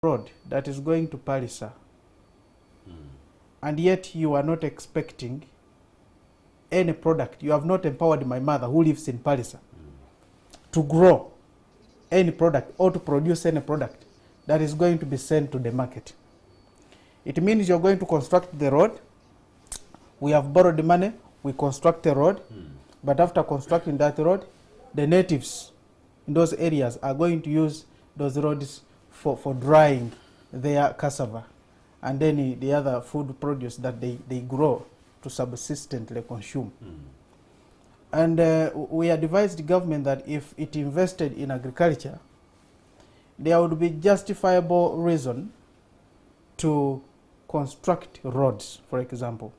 road that is going to Palisa, and yet you are not expecting any product. You have not empowered my mother who lives in Palisa to grow any product or to produce any product that is going to be sent to the market. It means you're going to construct the road. We have borrowed the money, we construct the road, but after constructing that road, the natives in those areas are going to use those roads for drying their cassava and then the other food produce that they grow to subsistently consume. And we advised the government that if it invested in agriculture, there would be justifiable reason to construct roads, for example.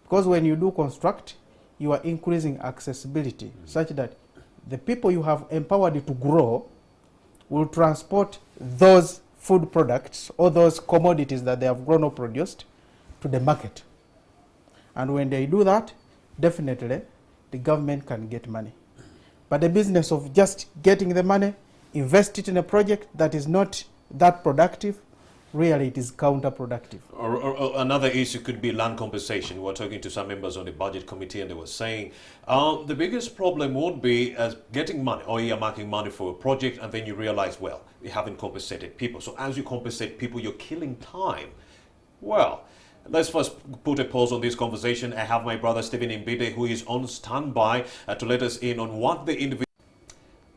Because when you do construct, you are increasing accessibility such that the people you have empowered to grow will transport those food products or those commodities that they have grown or produced to the market. And when they do that, definitely the government can get money. But the business of just getting the money, invest it in a project that is not that productive, really it is counterproductive. Or another issue could be land compensation. We were talking to some members on the budget committee and they were saying the biggest problem would be as getting money or earmarking money for a project and then you realize, well, you haven't compensated people. So as you compensate people, you're killing time. Well, let's first put a pause on this conversation. I have my brother Stephen Mbide, who is on standby to let us in on what the individual...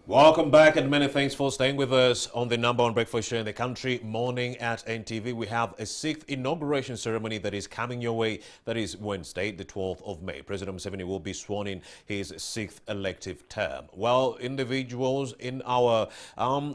Welcome back and many thanks for staying with us on the #1 breakfast show in the country, Morning at NTV. We have a 6th inauguration ceremony that is coming your way. That is Wednesday, the 12th of May. President Museveni will be sworn in his 6th elective term. Well, individuals in our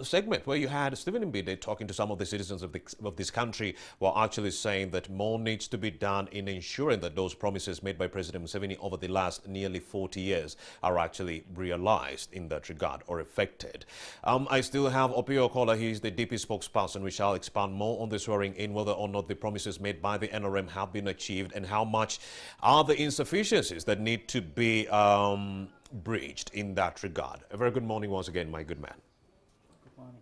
segment where you had Stephen Mbide talking to some of the citizens of this country were actually saying that more needs to be done in ensuring that those promises made by President Museveni over the last nearly 40 years are actually realized in that regard or affected. I still have Opio Okola. He is the DP spokesperson. We shall expand more on the swearing in, whether or not the promises made by the NRM have been achieved and how much are the insufficiencies that need to be breached in that regard. A very good morning once again, my good man. Good morning.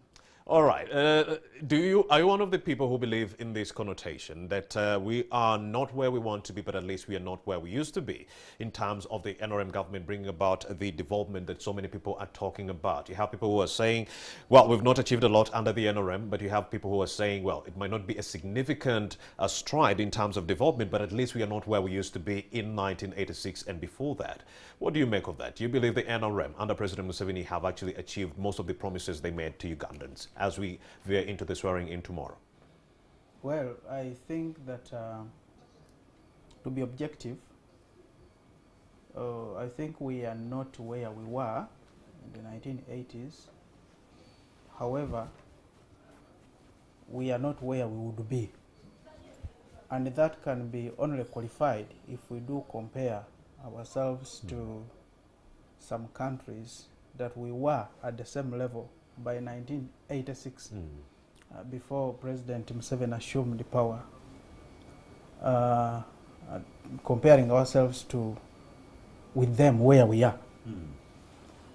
All right. Are you one of the people who believe in this connotation that we are not where we want to be, but at least we are not where we used to be in terms of the NRM government bringing about the development that so many people are talking about? You have people who are saying, well, we've not achieved a lot under the NRM, but you have people who are saying, well, it might not be a significant stride in terms of development, but at least we are not where we used to be in 1986 and before that. What do you make of that? Do you believe the NRM under President Museveni have actually achieved most of the promises they made to Ugandans as we veer into the swearing in tomorrow? Well, I think that to be objective, I think we are not where we were in the 1980s. However, we are not where we would be. And that can be only qualified if we do compare ourselves to some countries that we were at the same level by 1986, before President Museveni assumed the power, comparing ourselves with them where we are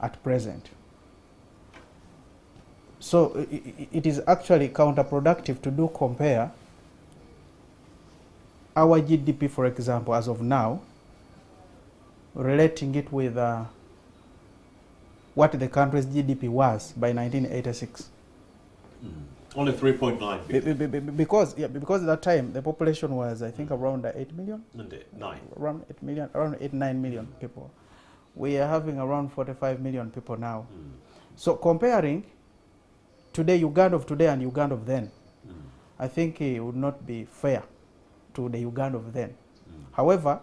at present. So it is actually counterproductive to do compare our GDP, for example, as of now, relating it with what the country's GDP was by 1986. Only 3.9 because at that time the population was, I think, around 8 million. Around 8 million, around 8-9 million people. We are having around 45 million people now. So comparing today, Uganda of today and Uganda of then, I think it would not be fair to the Uganda of then. However,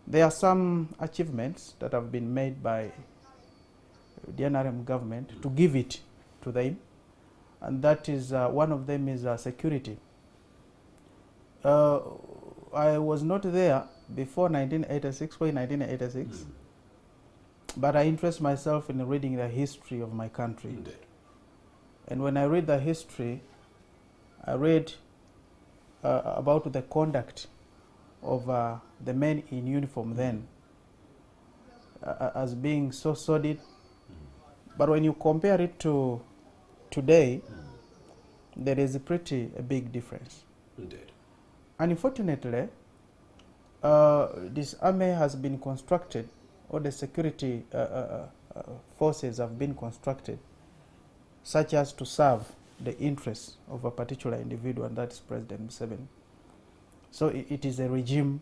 there are some achievements that have been made by the NRM government to give it to them, and that is one of them is security. I was not there before 1986, but I interest myself in reading the history of my country. Indeed. And when I read the history, I read about the conduct of the men in uniform then as being so solid. But when you compare it to today, there is a big difference. Indeed. And unfortunately, this army has been constructed, or the security forces have been constructed, such as to serve the interests of a particular individual, and that's President Museveni. So it is a regime,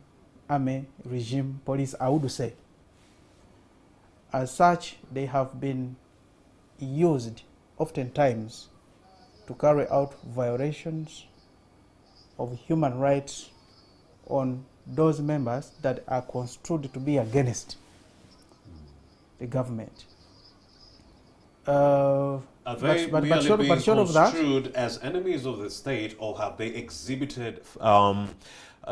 army, regime, police, I would say. As such, they have been used oftentimes to carry out violations of human rights on those members that are construed to be against the government. Are they merely being construed that, as enemies of the state, or have they exhibited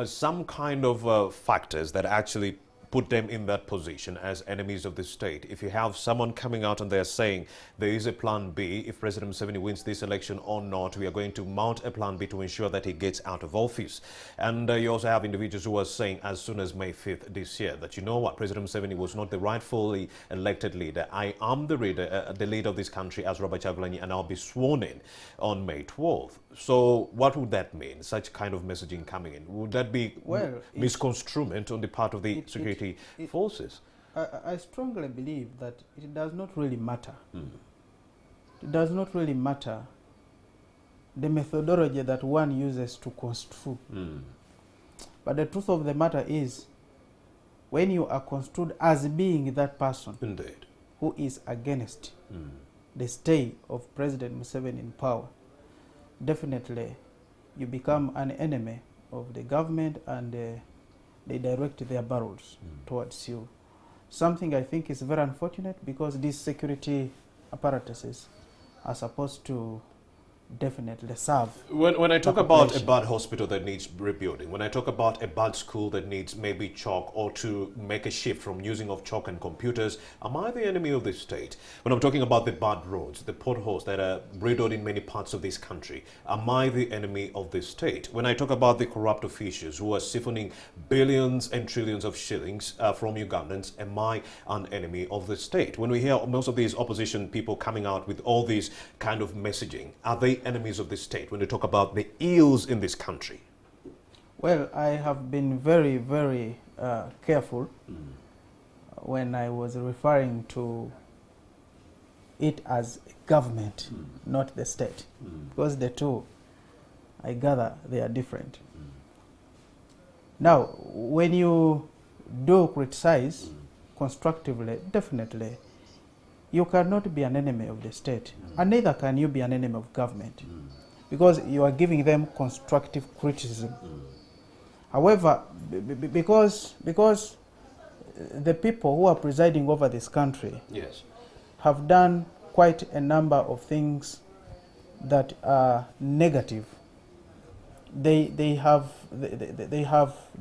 some kind of factors that actually put them in that position as enemies of the state? If you have someone coming out and they're saying there is a plan B, if President Museveni wins this election or not, we are going to mount a plan B to ensure that he gets out of office. And you also have individuals who are saying as soon as May 5th this year that, you know what, President Museveni was not the rightfully elected leader. I am the leader of this country as Robert Chagulanyi, and I'll be sworn in on May 12th. So what would that mean, such kind of messaging coming in? Would that be misconstruement on the part of the security forces? I strongly believe that it does not really matter. It does not really matter the methodology that one uses to construe. But the truth of the matter is, when you are construed as being that person Indeed. who is against the stay of President Museveni in power, definitely you become an enemy of the government, and they direct their barrels towards you. Something I think is very unfortunate, because these security apparatuses are supposed to definitely serve. When I talk about a bad hospital that needs rebuilding, when I talk about a bad school that needs maybe chalk, or to make a shift from using of chalk and computers, am I the enemy of the state? When I'm talking about the bad roads, the potholes that are riddled in many parts of this country, am I the enemy of the state? When I talk about the corrupt officials who are siphoning billions and trillions of shillings from Ugandans, am I an enemy of the state? When we hear most of these opposition people coming out with all these kind of messaging, are they enemies of the state when they talk about the ills in this country? Well, I have been very, very careful when I was referring to it as government, not the state, because the two, I gather, they are different. Now, when you do criticize constructively, definitely, you cannot be an enemy of the state, and neither can you be an enemy of government, because you are giving them constructive criticism. However, because the people who are presiding over this country have done quite a number of things that are negative, they have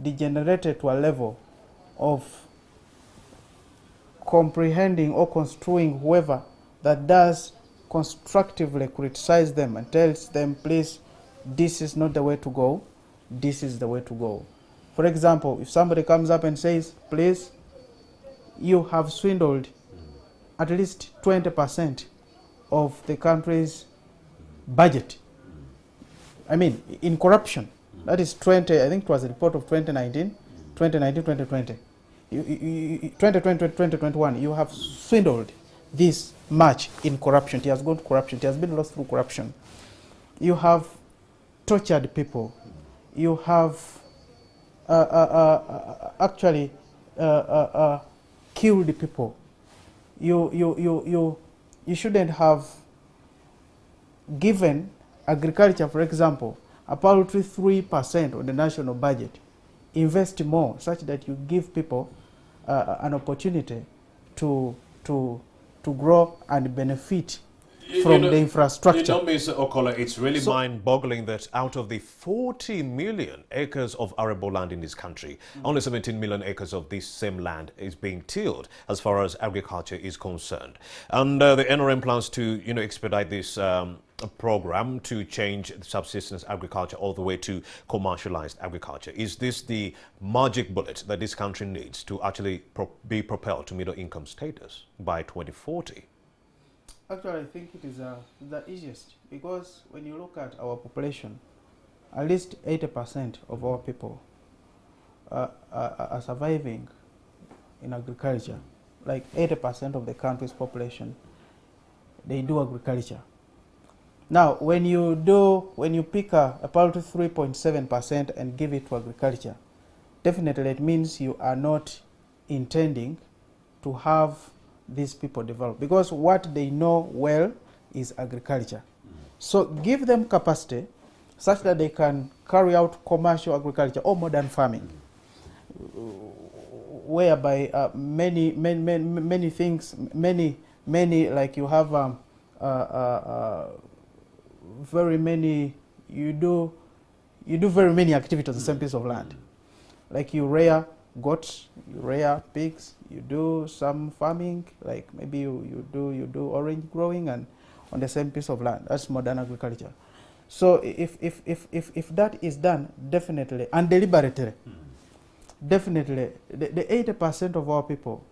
degenerated to a level of comprehending or construing whoever that does constructively criticize them and tells them, please, this is not the way to go, this is the way to go. For example, if somebody comes up and says, please, you have swindled at least 20% of the country's budget, I mean, in corruption, that is 20, I think it was a report of 2019, 2020. 2020, 2021, you have swindled this much in corruption. It has gone to corruption. It has been lost through corruption. You have tortured people. You have actually killed people. You shouldn't have given agriculture, for example, a paltry 3% of the national budget. Invest more such that you give people an opportunity to grow and benefit from the infrastructure. You know, Mr. Okola, it's really mind-boggling that out of the 40 million acres of arable land in this country, only 17 million acres of this same land is being tilled as far as agriculture is concerned. And the NRM plans to, expedite this program to change subsistence agriculture all the way to commercialized agriculture. Is this the magic bullet that this country needs to actually be propelled to middle income status by 2040? Actually, I think it is the easiest, because when you look at our population, at least 80% of our people are surviving in agriculture. Like 80% of the country's population, they do agriculture. Now, when you pick a poultry 3.7% and give it to agriculture, definitely it means you are not intending to have these people develop, because what they know well is agriculture. So give them capacity such that they can carry out commercial agriculture or modern farming, whereby many things, like you have very many, you do very many activities on the same piece of land. Like you rear goats, you rear pigs, you do some farming, like maybe you do orange growing and on the same piece of land. That's modern agriculture. So if that is done, definitely and deliberately, definitely the 80% of our people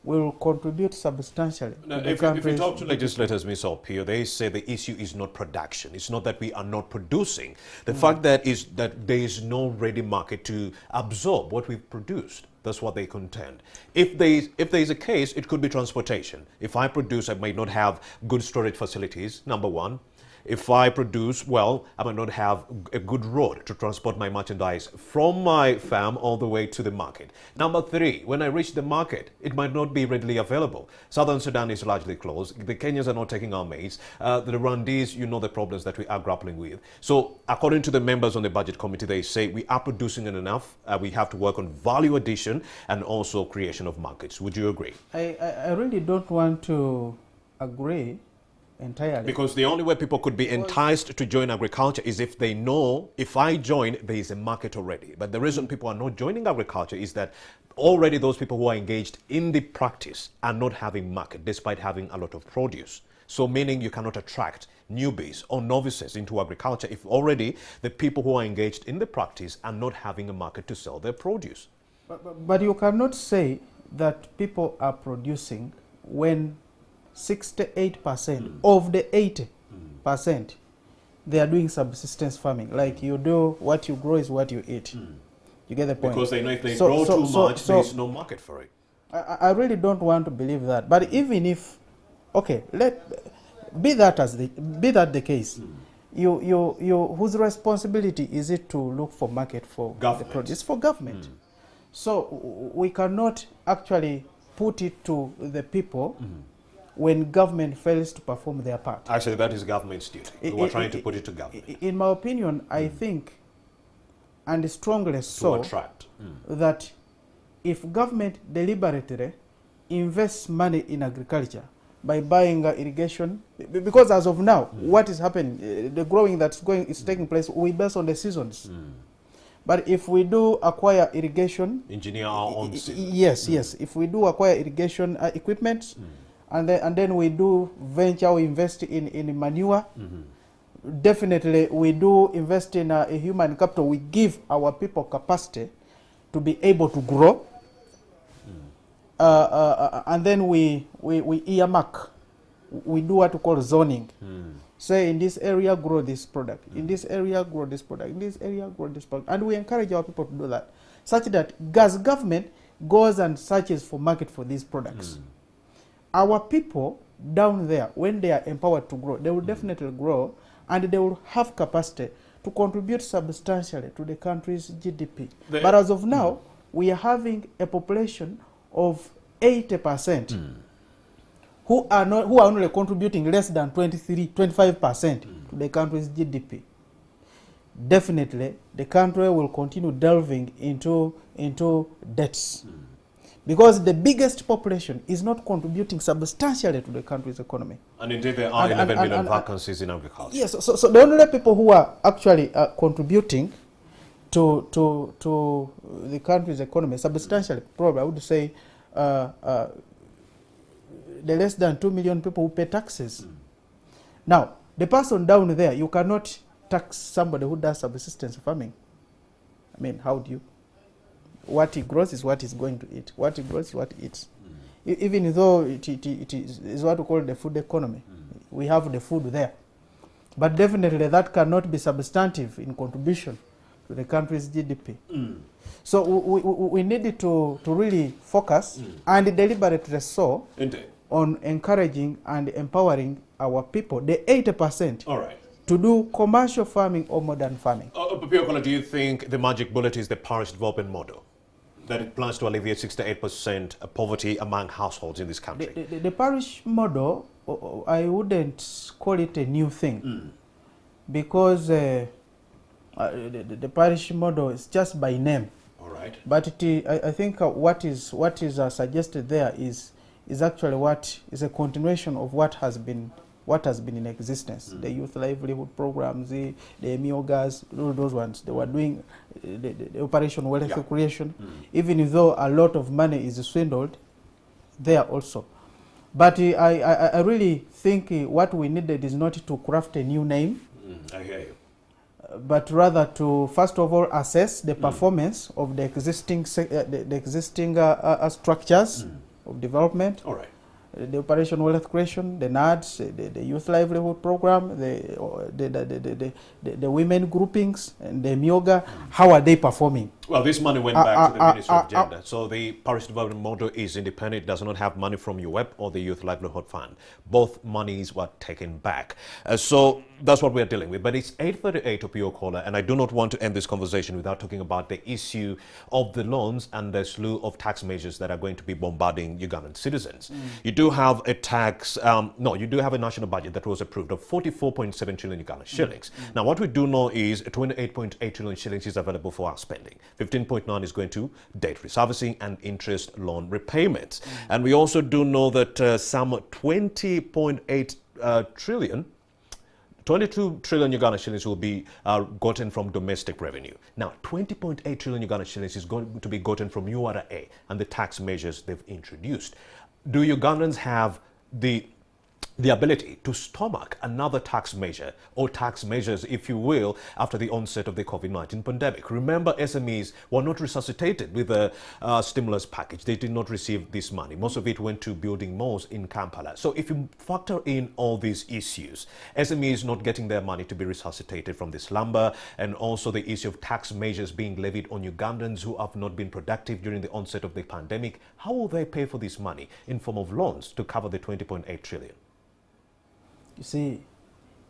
will contribute substantially. Now, if you talk to legislators, Ms. Opio, they say the issue is not production. It's not that we are not producing. The fact that is that there is no ready market to absorb what we've produced. That's what they contend. If there is a case, it could be transportation. If I produce, I might not have good storage facilities, number one. If I produce, well, I might not have a good road to transport my merchandise from my farm all the way to the market. Number three, when I reach the market, it might not be readily available. Southern Sudan is largely closed. The Kenyans are not taking our maize. The Rwandese, you know the problems that we are grappling with. So according to the members on the budget committee, they say we are producing enough. We have to work on value addition and also creation of markets. Would you agree? I really don't want to agree entirely. Because the only way people could be enticed to join agriculture is if they know, if I join, there is a market already. But the reason people are not joining agriculture is that already those people who are engaged in the practice are not having market, despite having a lot of produce. So meaning you cannot attract newbies or novices into agriculture if already the people who are engaged in the practice are not having a market to sell their produce. But you cannot say that people are producing when 68% of the 80%, they are doing subsistence farming. Like you do, what you grow is what you eat. You get the point? Because they know if they grow too much, there is no market for it. I really don't want to believe that. But even if, okay, be that the case, whose responsibility is it to look for market for the produce? For government. So we cannot actually put it to the people when government fails to perform their part. Actually, that is government's duty. We are trying to put it to government. In my opinion, I think, and strongly so, to attract. That if government deliberately invests money in agriculture by buying irrigation, because as of now, what is happening, the growing is taking place, we base on the seasons. But if we do acquire irrigation, engineer our own season. Yes. If we do acquire irrigation equipment, and then we do venture, we invest in manure. Definitely, we do invest in a human capital. We give our people capacity to be able to grow, and then we earmark. We do what we call zoning. Say in this area grow this product, in this area grow this product, in this area grow this product, and we encourage our people to do that, such that as government goes and searches for market for these products. Our people down there, when they are empowered to grow, they will definitely grow, and they will have capacity to contribute substantially to the country's GDP. But as of now, we are having a population of 80% who are only contributing less than 25% to the country's GDP. Definitely, the country will continue delving into debts. Because the biggest population is not contributing substantially to the country's economy. And indeed, there are 11 million vacancies in agriculture. Yes, so the only people who are actually contributing to the country's economy substantially, probably I would say, the less than 2 million people who pay taxes. Now, the person down there, you cannot tax somebody who does subsistence farming. I mean, how do you? What he grows is what he's going to eat. What he grows is what he eats. Even though it is what we call the food economy. we have the food there. But definitely that cannot be substantive in contribution to the country's GDP. So we need to really focus and deliberately so on encouraging and empowering our people, the 80%, to do commercial farming or modern farming. Piokola, do you think the magic bullet is the parish development model? That it plans to alleviate 68% poverty among households in this country? The parish model, I wouldn't call it a new thing, because the parish model is just by name. All right. But I think what is suggested there is actually what is a continuation of what has been in existence. The youth livelihood programs, the MIOGAs, all those ones, they were doing the Operation Wealth Creation, even though a lot of money is swindled there also. But I really think what we needed is not to craft a new name, I hear you, but rather to first of all assess the performance of the existing structures of development. All right. The Operation Wealth Creation, the NADS, the Youth Livelihood Program, the women groupings, and the MIOGA, how are they performing? Well, this money went back to the Ministry of Gender. So the parish development model is independent, does not have money from UWEP or the Youth Livelihood Fund. Both monies were taken back. So that's what we're dealing with. But it's 8:38 of your caller, and I do not want to end this conversation without talking about the issue of the loans and the slew of tax measures that are going to be bombarding Ugandan citizens. You do have a tax, you do have a national budget that was approved of 44.7 trillion Ugandan shillings. Now, what we do know is 28.8 trillion shillings is available for our spending. 15.9 is going to debt reservicing and interest loan repayments. And we also do know that some 20.8 trillion 22 trillion Uganda shillings will be gotten from domestic revenue. Now, 20.8 trillion Uganda shillings is going to be gotten from URA and the tax measures they've introduced. Do Ugandans have the ability to stomach another tax measure or tax measures, if you will, after the onset of the COVID-19 pandemic? Remember, SMEs were not resuscitated with a stimulus package. They did not receive this money. Most of it went to building malls in Kampala. So if you factor in all these issues, SMEs not getting their money to be resuscitated from this slumber, and also the issue of tax measures being levied on Ugandans who have not been productive during the onset of the pandemic, how will they pay for this money in form of loans to cover the 20.8 trillion? You see,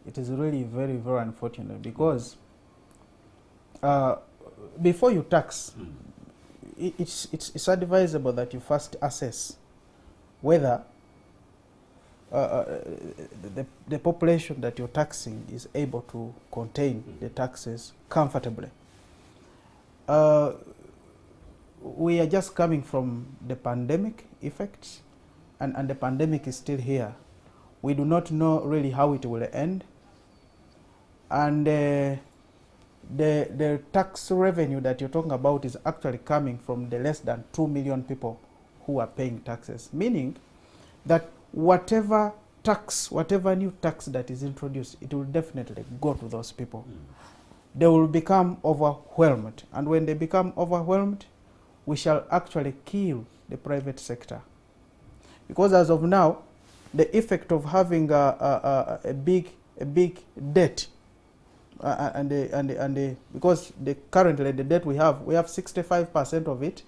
it is really very, very unfortunate because before you tax, it's advisable that you first assess whether the population that you're taxing is able to contain the taxes comfortably. We are just coming from the pandemic effects, and the pandemic is still here. We do not know really how it will end. And the tax revenue that you're talking about is actually coming from the less than 2 million people who are paying taxes, meaning that whatever new tax that is introduced, it will definitely go to those people. They will become overwhelmed. And when they become overwhelmed, we shall actually kill the private sector. Because as of now, the effect of having a big debt, because currently the debt we have 65% of it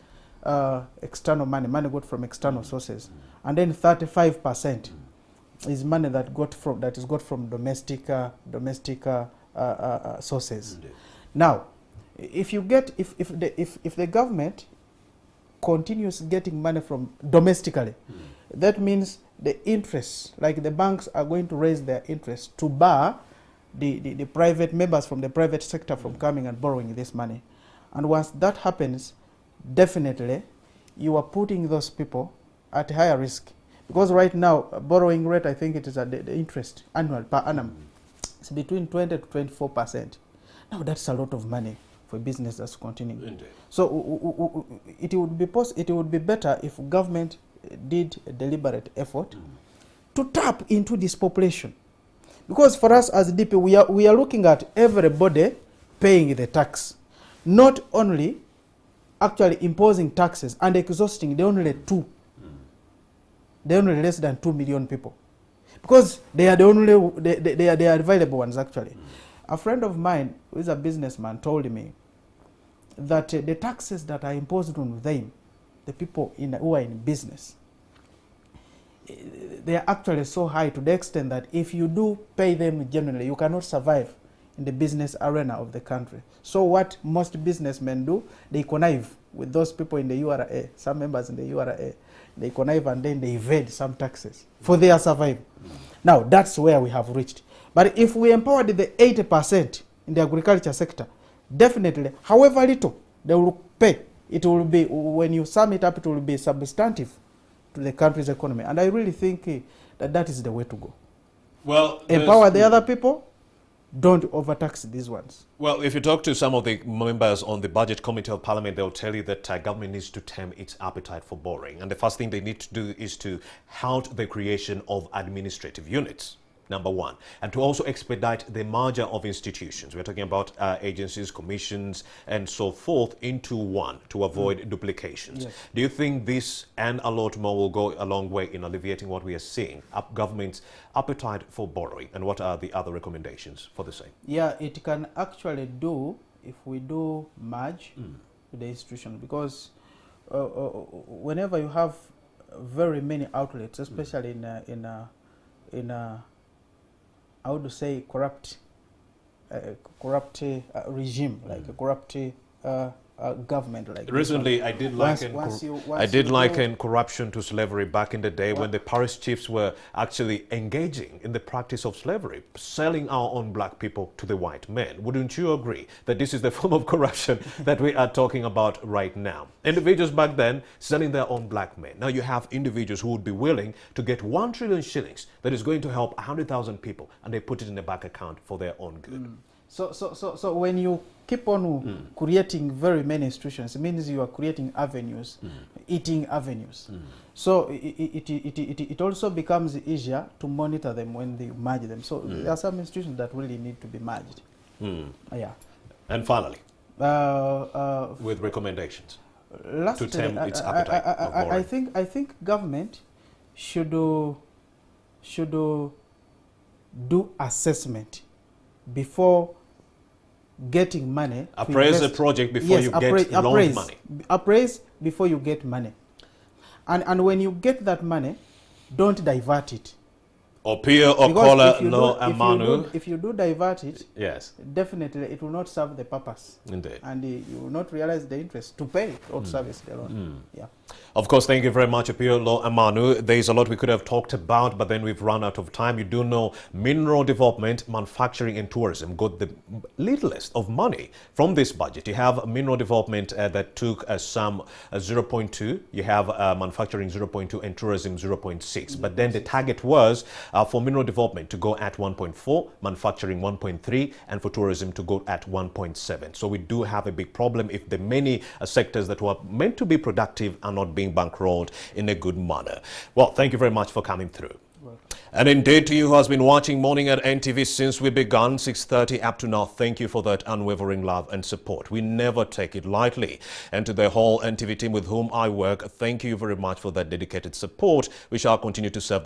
external money got from external sources, and then 35% is money that is got from domestic sources. Now, if the government continues getting money from domestically, that means the interest, like the banks are going to raise their interest to bar the private members from the private sector from coming and borrowing this money. And once that happens, definitely you are putting those people at higher risk. Because right now, borrowing rate, I think it is at the interest annual per annum. It's between 20 to 24%. Now that's a lot of money for business that's continuing. Indeed. So it would be better if government did a deliberate effort to tap into this population. Because for us as DP, we are looking at everybody paying the tax, not only actually imposing taxes and exhausting the only less than 2 million people. because they are the only, they are available ones actually. A friend of mine who is a businessman told me that the taxes that are imposed on them, the people who are in business, they are actually so high to the extent that if you do pay them generally, you cannot survive in the business arena of the country. So what most businessmen do, they connive with those people in the URA, some members in the URA, they connive and then they evade some taxes for their survival. Now, that's where we have reached. But if we empowered the 80% in the agriculture sector, definitely, however little they will pay, it will be, when you sum it up, it will be substantive to the country's economy. And I really think that that is the way to go. Well, empower the other people, don't overtax these ones. Well, if you talk to some of the members on the Budget Committee of Parliament, they'll tell you that government needs to tame its appetite for borrowing. And the first thing they need to do is to halt the creation of administrative units. Number one, and to also expedite the merger of institutions. We're talking about agencies, commissions, and so forth into one to avoid duplications. Yes. Do you think this and a lot more will go a long way in alleviating what we are seeing, government's appetite for borrowing? And what are the other recommendations for the same? Yeah, it can actually do if we do merge with the institution, because whenever you have very many outlets, especially in a I would say corrupt regime, like a corrupt government. Like recently, I did liken corruption to slavery back in the day when the parish chiefs were actually engaging in the practice of slavery, selling our own black people to the white men. Wouldn't you agree that this is the form of corruption that we are talking about right now? Individuals back then selling their own black men. Now you have individuals who would be willing to get 1 trillion shillings that is going to help 100,000 people, and they put it in a bank account for their own good. So when you keep on creating very many institutions, it means you are creating avenues, eating avenues. So it also becomes easier to monitor them when they merge them. So there are some institutions that really need to be merged. Yeah. And finally, with recommendations to tame its appetite of borrowing. I think government should do assessment before getting money. Appraise a project before you get loan money. Appraise before you get money. And when you get that money, don't divert it. Opia or Kola no Amanu. If you do divert it, yes, definitely it will not serve the purpose. Indeed. And you will not realize the interest to pay it or service the loan. Yeah. Of course, thank you very much, Opia Lo Amanu. There is a lot we could have talked about, but then we've run out of time. You do know mineral development, manufacturing and tourism got the littlest of money from this budget. You have mineral development that took some 0.2. You have manufacturing 0.2 and tourism 0.6. But then the target was for mineral development to go at 1.4, manufacturing 1.3, and for tourism to go at 1.7. So we do have a big problem if the many sectors that were meant to be productive are not being bankrolled in a good manner. Well, thank you very much for coming through. And indeed to you who has been watching Morning at NTV since we began, 6:30 up to now, thank you for that unwavering love and support. We never take it lightly. And to the whole NTV team with whom I work, thank you very much for that dedicated support. We shall continue to serve